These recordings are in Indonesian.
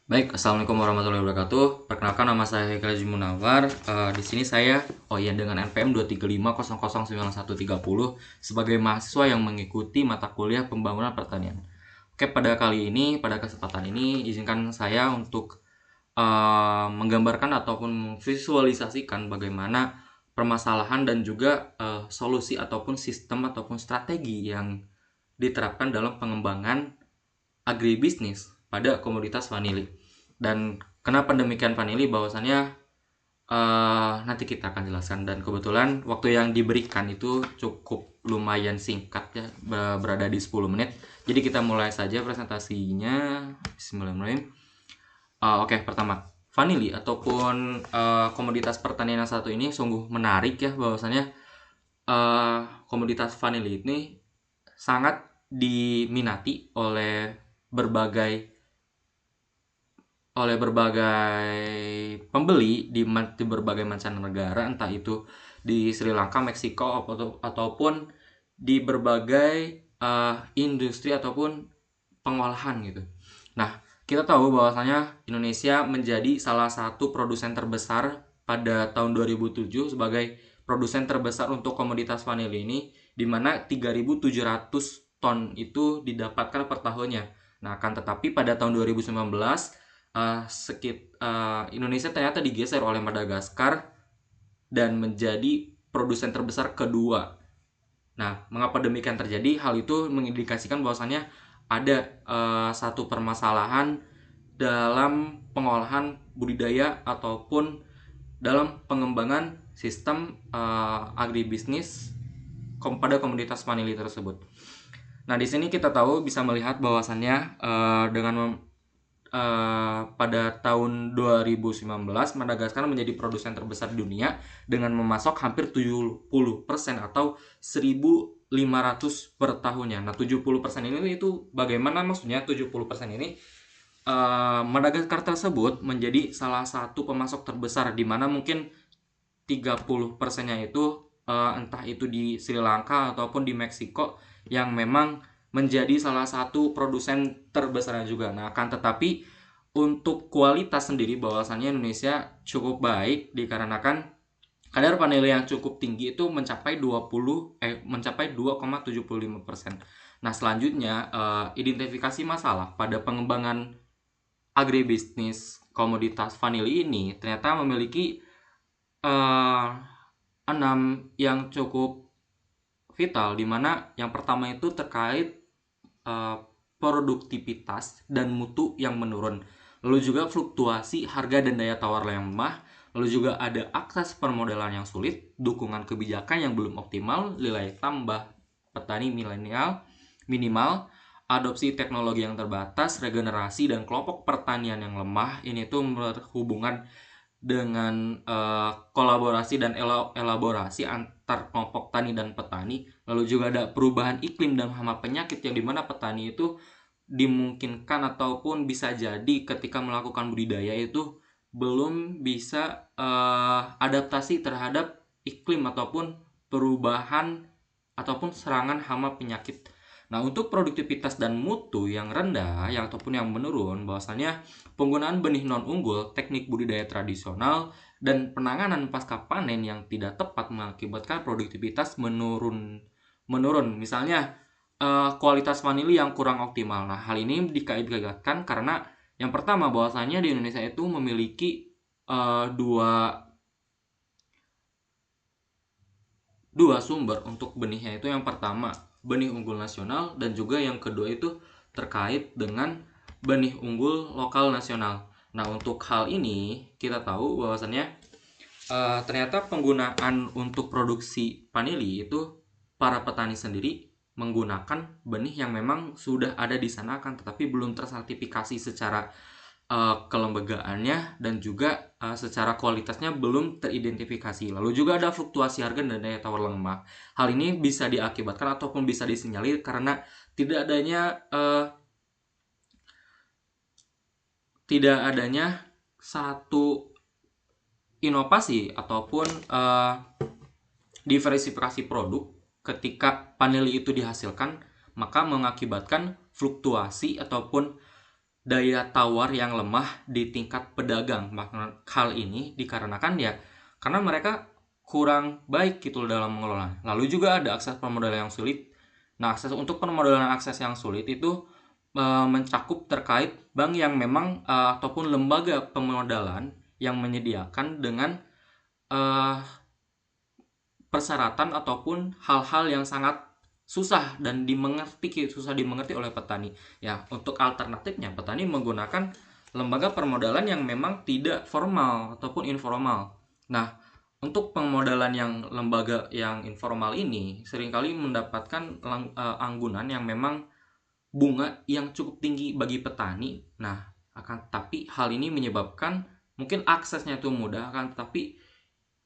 Baik, assalamualaikum warahmatullahi wabarakatuh. Perkenalkan nama saya Haikal Haji Munawar. Di sini saya, dengan NPM 235009130 sebagai mahasiswa yang mengikuti mata kuliah Pembangunan Pertanian. Oke, pada kesempatan ini, izinkan saya untuk menggambarkan ataupun visualisasikan bagaimana permasalahan dan juga solusi ataupun sistem ataupun strategi yang diterapkan dalam pengembangan agribisnis pada komoditas vanili. Dan kenapa demikian vanili, bahwasannya nanti kita akan jelaskan. Dan kebetulan waktu yang diberikan itu cukup lumayan singkat ya, berada di 10 menit. Jadi kita mulai saja presentasinya. Bismillahirrahmanirrahim. Oke, pertama, vanili ataupun komoditas pertanian yang satu ini sungguh menarik ya, bahwasannya komoditas vanili ini sangat diminati oleh berbagai pembeli di berbagai mancanegara, entah itu di Sri Lanka, Meksiko, ataupun di berbagai industri ataupun pengolahan gitu. Nah, kita tahu bahwasanya Indonesia menjadi salah satu produsen terbesar pada tahun 2007 sebagai produsen terbesar untuk komoditas vanili ini, di mana 3.700 ton itu didapatkan per tahunnya. Nah, akan tetapi pada tahun 2019 Indonesia ternyata digeser oleh Madagaskar dan menjadi produsen terbesar kedua. Nah, mengapa demikian terjadi? Hal itu mengindikasikan bahwasannya ada satu permasalahan dalam pengolahan budidaya ataupun dalam pengembangan sistem agribisnis pada komoditas vanili tersebut. Nah, di sini kita tahu bisa melihat bahwasannya pada tahun 2019 Madagaskar menjadi produsen terbesar di dunia dengan memasok hampir 70% atau 1.500 per tahunnya. Nah, 70% ini itu bagaimana maksudnya 70% ini? Madagaskar tersebut menjadi salah satu pemasok terbesar, di mana mungkin 30%-nya itu entah itu di Sri Lanka ataupun di Meksiko yang memang menjadi salah satu produsen terbesarnya juga. Nah, akan tetapi untuk kualitas sendiri bahwasannya Indonesia cukup baik dikarenakan kadar vanili yang cukup tinggi itu mencapai 2,75%. Nah, selanjutnya identifikasi masalah pada pengembangan agribisnis komoditas vanili ini ternyata memiliki 6 yang cukup vital, di mana yang pertama itu terkait produktivitas dan mutu yang menurun, lalu juga fluktuasi harga dan daya tawar yang lemah, lalu juga ada akses permodalan yang sulit, dukungan kebijakan yang belum optimal, nilai tambah petani minimal, adopsi teknologi yang terbatas, regenerasi dan kelompok pertanian yang lemah. Ini tuh berhubungan dengan kolaborasi dan elaborasi antar kelompok tani dan petani. Lalu juga ada perubahan iklim dan hama penyakit, yang dimana petani itu dimungkinkan ataupun bisa jadi ketika melakukan budidaya itu belum bisa adaptasi terhadap iklim ataupun perubahan ataupun serangan hama penyakit. Nah, untuk produktivitas dan mutu yang rendah ataupun yang menurun, bahwasanya penggunaan benih non unggul, teknik budidaya tradisional, dan penanganan pasca panen yang tidak tepat mengakibatkan produktivitas menurun. Misalnya kualitas vanili yang kurang optimal. Nah, hal ini dikait-kaitkan karena yang pertama bahwasanya di Indonesia itu memiliki dua sumber untuk benihnya. Itu yang pertama benih unggul nasional, dan juga yang kedua itu terkait dengan benih unggul lokal nasional. Nah, untuk hal ini kita tahu bahwasannya ternyata penggunaan untuk produksi vanili itu para petani sendiri menggunakan benih yang memang sudah ada di sana, kan tetapi belum tersertifikasi secara kelembagaannya, dan juga secara kualitasnya belum teridentifikasi. Lalu juga ada fluktuasi harga dan daya tawar lemah. Hal ini bisa diakibatkan ataupun bisa disinyalir karena tidak adanya satu inovasi ataupun diversifikasi produk ketika vanili itu dihasilkan, maka mengakibatkan fluktuasi ataupun daya tawar yang lemah di tingkat pedagang. Maka hal ini dikarenakan ya karena mereka kurang baik gitu dalam mengelola. Lalu juga ada akses permodalan yang sulit. Nah, untuk permodalan akses yang sulit itu mencakup terkait bank yang memang ataupun lembaga pemodalan yang menyediakan dengan eh, persyaratan ataupun hal-hal yang sangat susah dimengerti oleh petani. Ya, untuk alternatifnya petani menggunakan lembaga permodalan yang memang tidak formal ataupun informal. Nah, untuk pemodalan yang lembaga yang informal ini seringkali mendapatkan anggunan yang memang bunga yang cukup tinggi bagi petani. Nah, tapi hal ini menyebabkan mungkin aksesnya itu mudah, tapi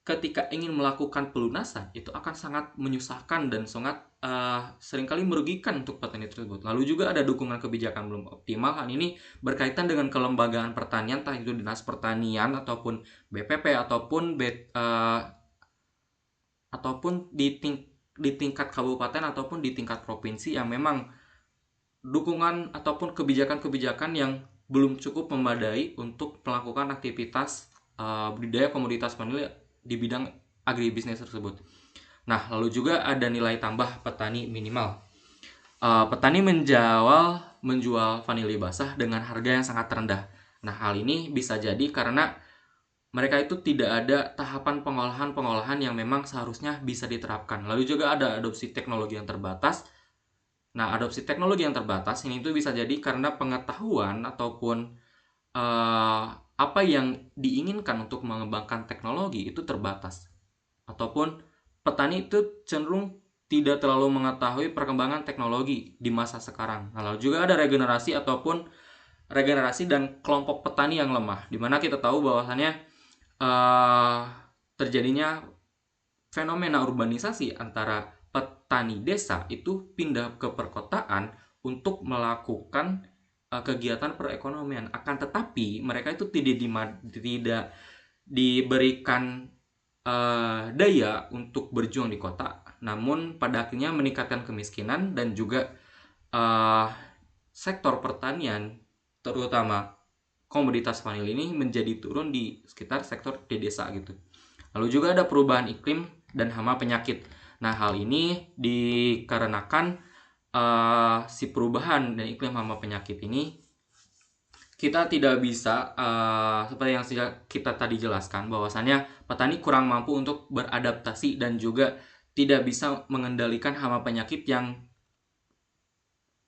ketika ingin melakukan pelunasan itu akan sangat menyusahkan dan sangat seringkali merugikan untuk petani tersebut. Lalu juga ada dukungan kebijakan belum optimal. Hal ini berkaitan dengan kelembagaan pertanian, entah itu Dinas Pertanian ataupun BPP ataupun di tingkat kabupaten ataupun di tingkat provinsi yang memang dukungan ataupun kebijakan-kebijakan yang belum cukup memadai untuk melakukan aktivitas budidaya komoditas vanili di bidang agribisnis tersebut. Nah, lalu juga ada nilai tambah petani minimal. Petani menjual vanili basah dengan harga yang sangat rendah. Nah, hal ini bisa jadi karena mereka itu tidak ada tahapan pengolahan yang memang seharusnya bisa diterapkan. Lalu juga ada adopsi teknologi yang terbatas. Nah, adopsi teknologi yang terbatas ini tuh bisa jadi karena pengetahuan ataupun apa yang diinginkan untuk mengembangkan teknologi itu terbatas. Ataupun petani itu cenderung tidak terlalu mengetahui perkembangan teknologi di masa sekarang. Lalu juga ada regenerasi dan kelompok petani yang lemah, di mana kita tahu bahwasannya terjadinya fenomena urbanisasi antara petani desa itu pindah ke perkotaan untuk melakukan kegiatan perekonomian. Akan tetapi mereka itu tidak diberikan daya untuk berjuang di kota, namun pada akhirnya meningkatkan kemiskinan dan juga sektor pertanian terutama komoditas vanili ini menjadi turun di sekitar sektor di desa gitu. Lalu juga ada perubahan iklim dan hama penyakit. Nah, hal ini dikarenakan si perubahan dan iklim hama penyakit ini kita tidak bisa seperti yang kita tadi jelaskan bahwasannya petani kurang mampu untuk beradaptasi dan juga tidak bisa mengendalikan hama penyakit yang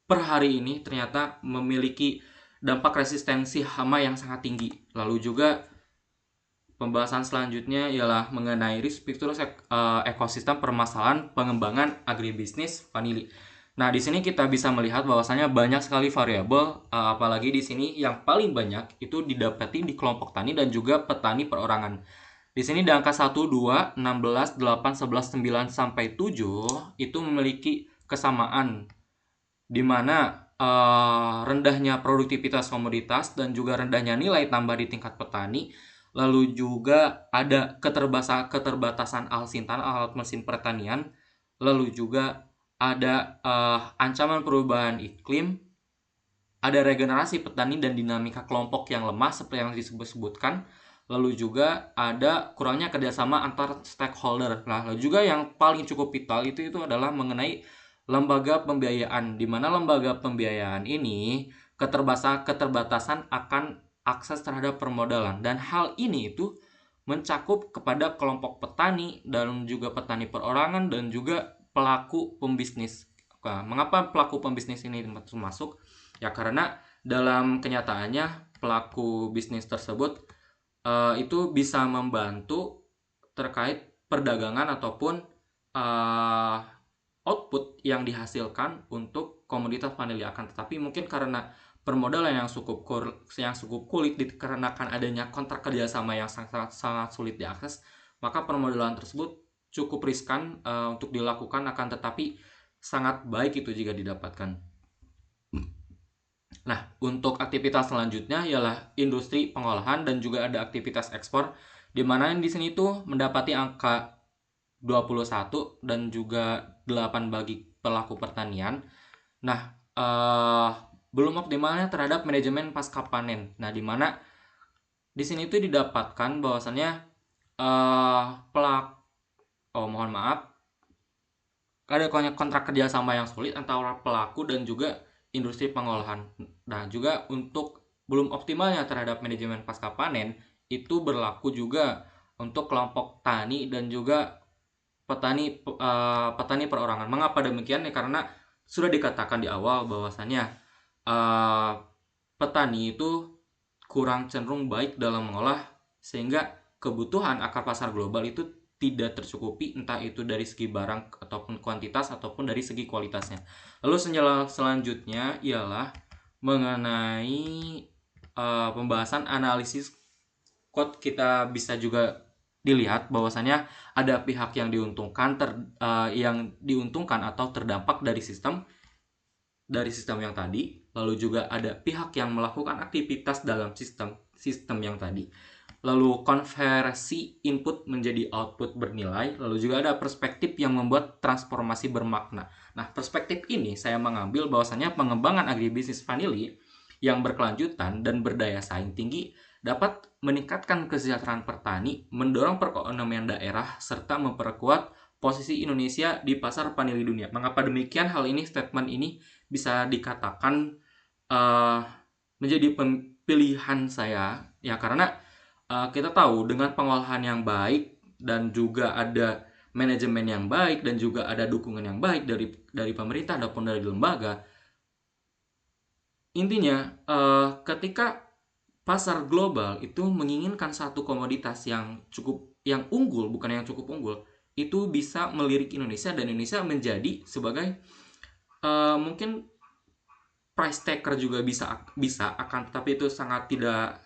per hari ini ternyata memiliki dampak resistensi hama yang sangat tinggi. Lalu juga pembahasan selanjutnya ialah mengenai risk struktur ekosistem permasalahan pengembangan agribisnis vanili. Nah, di sini kita bisa melihat bahwasanya banyak sekali variabel, apalagi di sini yang paling banyak itu didapati di kelompok tani dan juga petani perorangan. Di sini di angka 1, 2, 16, 8, 11, 9 sampai 7 itu memiliki kesamaan di mana rendahnya produktivitas komoditas dan juga rendahnya nilai tambah di tingkat petani. Lalu juga ada keterbatasan alsintan alat mesin pertanian. Lalu juga ada ancaman perubahan iklim, ada regenerasi petani dan dinamika kelompok yang lemah seperti yang disebutkan. Lalu juga ada kurangnya kerjasama antar stakeholder. Nah, lalu juga yang paling cukup vital itu adalah mengenai lembaga pembiayaan, di mana lembaga pembiayaan ini keterbatasan akan akses terhadap permodalan, dan hal ini itu mencakup kepada kelompok petani dan juga petani perorangan dan juga pelaku pembisnis. Nah, mengapa pelaku pembisnis ini termasuk? Ya karena dalam kenyataannya pelaku bisnis tersebut itu bisa membantu terkait perdagangan ataupun output yang dihasilkan untuk komoditas vanili. Akan tetapi mungkin karena permodalan yang cukup kulit dikarenakan adanya kontrak kerjasama yang sangat sulit diakses, maka permodalan tersebut cukup riskan untuk dilakukan, akan tetapi sangat baik itu jika didapatkan. Nah, untuk aktivitas selanjutnya ialah industri pengolahan dan juga ada aktivitas ekspor, di mana di sini tuh mendapati angka 21 dan juga 8 bagi pelaku pertanian. Nah, belum optimalnya terhadap manajemen pasca panen. Nah, di mana di sini tuh didapatkan bahwasannya mohon maaf, ada kontrak kerjasama yang sulit antara pelaku dan juga industri pengolahan. Nah, juga untuk belum optimalnya terhadap manajemen pasca panen itu berlaku juga untuk kelompok tani dan juga petani perorangan. Mengapa demikian? Ya karena sudah dikatakan di awal bahwasannya petani itu kurang cenderung baik dalam mengolah, sehingga kebutuhan akar pasar global itu tidak tercukupi, entah itu dari segi barang ataupun kuantitas ataupun dari segi kualitasnya. Lalu selanjutnya ialah mengenai pembahasan analisis quote. Kita bisa juga dilihat bahwasannya ada pihak yang diuntungkan atau terdampak dari sistem yang tadi, lalu juga ada pihak yang melakukan aktivitas dalam sistem yang tadi. Lalu konversi input menjadi output bernilai, lalu juga ada perspektif yang membuat transformasi bermakna. Nah, perspektif ini saya mengambil bahwasannya pengembangan agribisnis vanili yang berkelanjutan dan berdaya saing tinggi dapat meningkatkan kesejahteraan petani, mendorong perekonomian daerah, serta memperkuat posisi Indonesia di pasar vanili dunia. Mengapa demikian? Hal ini, statement ini bisa dikatakan menjadi pilihan saya, ya karena kita tahu dengan pengolahan yang baik dan juga ada manajemen yang baik dan juga ada dukungan yang baik dari pemerintah ataupun dari lembaga. Intinya ketika pasar global itu menginginkan satu komoditas yang unggul, bukan yang cukup unggul, itu bisa melirik Indonesia dan Indonesia menjadi sebagai mungkin price taker juga bisa akan tetapi itu sangat tidak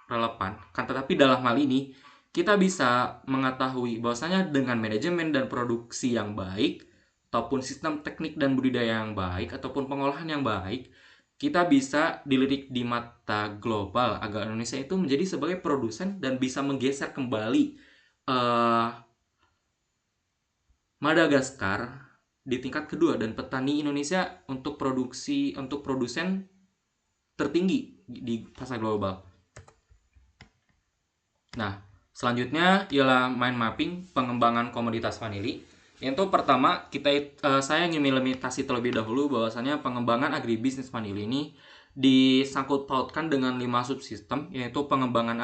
relevan. Kan tetapi dalam hal ini kita bisa mengetahui bahwasanya dengan manajemen dan produksi yang baik ataupun sistem teknik dan budidaya yang baik ataupun pengolahan yang baik, kita bisa dilirik di mata global agar Indonesia itu menjadi sebagai produsen dan bisa menggeser kembali Madagaskar di tingkat kedua dan petani Indonesia untuk produsen tertinggi di pasar global. Nah, selanjutnya ialah mind mapping pengembangan komoditas vanili. Yang pertama, saya ingin melimitasi terlebih dahulu bahwasanya pengembangan agribisnis vanili ini disangkut pautkan dengan 5 subsistem, yaitu pengembangan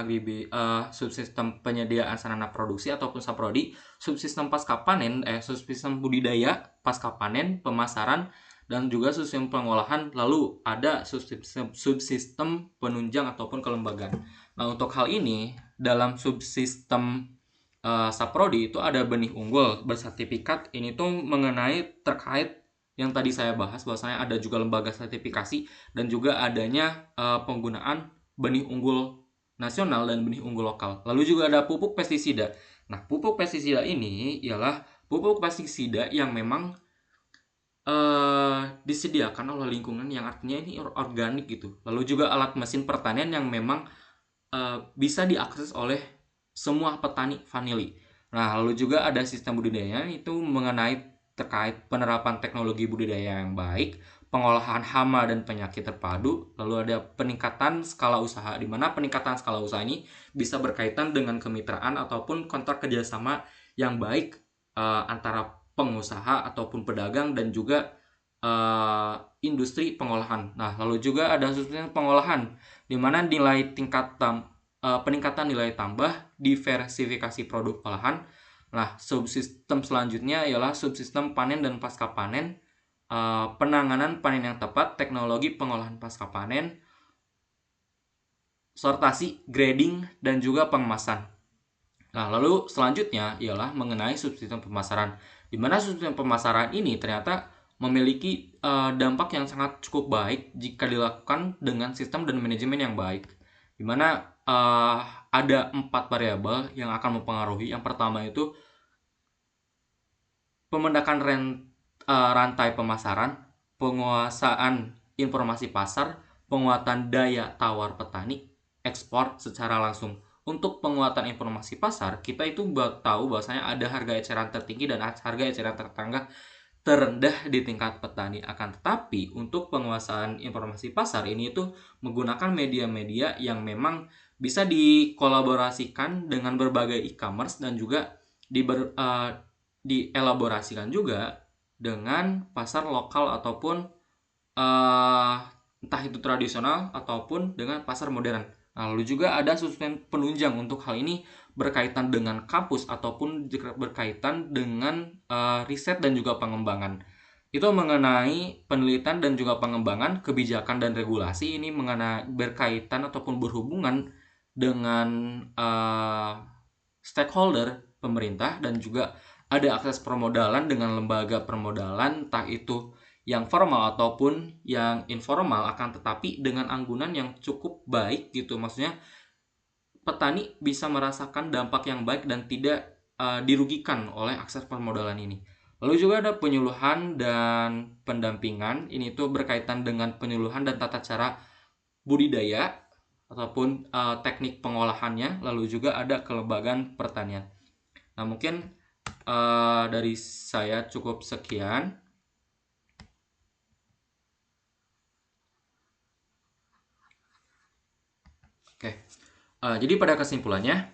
subsistem penyediaan sarana produksi ataupun saprodi, subsistem pasca panen, subsistem budidaya pasca panen, pemasaran, dan juga subsistem pengolahan, lalu ada subsistem penunjang ataupun kelembagaan. Nah, untuk hal ini dalam subsistem saprodi itu ada benih unggul bersertifikat. Ini tuh mengenai terkait yang tadi saya bahas bahwasanya ada juga lembaga sertifikasi dan juga adanya penggunaan benih unggul nasional dan benih unggul lokal. Lalu juga ada pupuk pestisida. Nah, pupuk pestisida ini ialah pupuk pestisida yang memang disediakan oleh lingkungan, yang artinya ini organik gitu. Lalu juga alat mesin pertanian yang memang bisa diakses oleh semua petani vanili. Nah, lalu juga ada sistem budidaya, itu mengenai terkait penerapan teknologi budidaya yang baik, pengolahan hama dan penyakit terpadu, lalu ada peningkatan skala usaha, di mana peningkatan skala usaha ini bisa berkaitan dengan kemitraan ataupun kontrak kerjasama yang baik antara pengusaha ataupun pedagang dan juga industri pengolahan. Nah, lalu juga ada subsistem pengolahan, di mana peningkatan nilai tambah, diversifikasi produk olahan. Nah, subsistem selanjutnya ialah subsistem panen dan pasca panen, penanganan panen yang tepat, teknologi pengolahan pasca panen, sortasi, grading, dan juga pengemasan. Nah, lalu selanjutnya ialah mengenai subsistem pemasaran, di mana subsistem pemasaran ini ternyata memiliki dampak yang sangat cukup baik jika dilakukan dengan sistem dan manajemen yang baik, di mana ada 4 variabel yang akan mempengaruhi. Yang pertama itu pemendakan rantai pemasaran, penguasaan informasi pasar, penguatan daya tawar petani, ekspor secara langsung. Untuk penguatan informasi pasar, kita itu tahu bahwasanya ada harga eceran tertinggi dan harga eceran tertengah terendah di tingkat petani. Akan tetapi untuk penguasaan informasi pasar ini itu menggunakan media-media yang memang bisa dikolaborasikan dengan berbagai e-commerce dan juga dielaborasikan juga dengan pasar lokal ataupun entah itu tradisional ataupun dengan pasar modern. Nah, lalu juga ada susunan penunjang untuk hal ini berkaitan dengan kampus ataupun berkaitan dengan riset dan juga pengembangan. Itu mengenai penelitian dan juga pengembangan kebijakan dan regulasi ini mengenai berkaitan ataupun berhubungan dengan stakeholder pemerintah dan juga ada akses permodalan dengan lembaga permodalan entah itu yang formal ataupun yang informal, akan tetapi dengan anggunan yang cukup baik gitu. Maksudnya petani bisa merasakan dampak yang baik dan tidak dirugikan oleh akses permodalan ini. Lalu juga ada penyuluhan dan pendampingan. Ini tuh berkaitan dengan penyuluhan dan tata cara budidaya ataupun teknik pengolahannya. Lalu juga ada kelembagaan pertanian. Nah, mungkin dari saya cukup sekian. Oke, jadi pada kesimpulannya,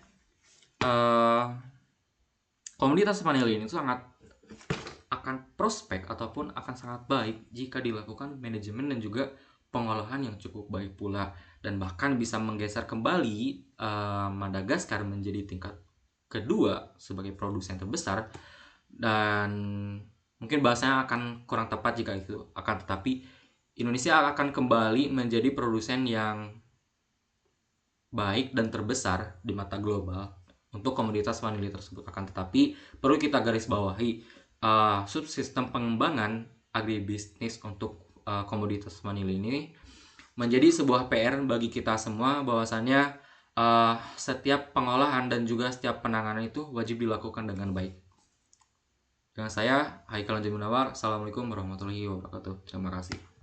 komoditas vanili ini sangat akan prospek ataupun akan sangat baik jika dilakukan manajemen dan juga pengolahan yang cukup baik pula, dan bahkan bisa menggeser kembali Madagaskar menjadi tingkat kedua sebagai produsen terbesar. Dan mungkin bahasanya akan kurang tepat jika itu, akan tetapi Indonesia akan kembali menjadi produsen yang baik dan terbesar di mata global untuk komoditas vanili tersebut. Akan tetapi perlu kita garis bawahi, subsistem pengembangan agribisnis untuk komoditas vanili ini menjadi sebuah PR bagi kita semua, bahwasannya setiap pengolahan dan juga setiap penanganan itu wajib dilakukan dengan baik. Dengan saya Haikal Anjay Munawar, Assalamualaikum warahmatullahi wabarakatuh. Terima kasih.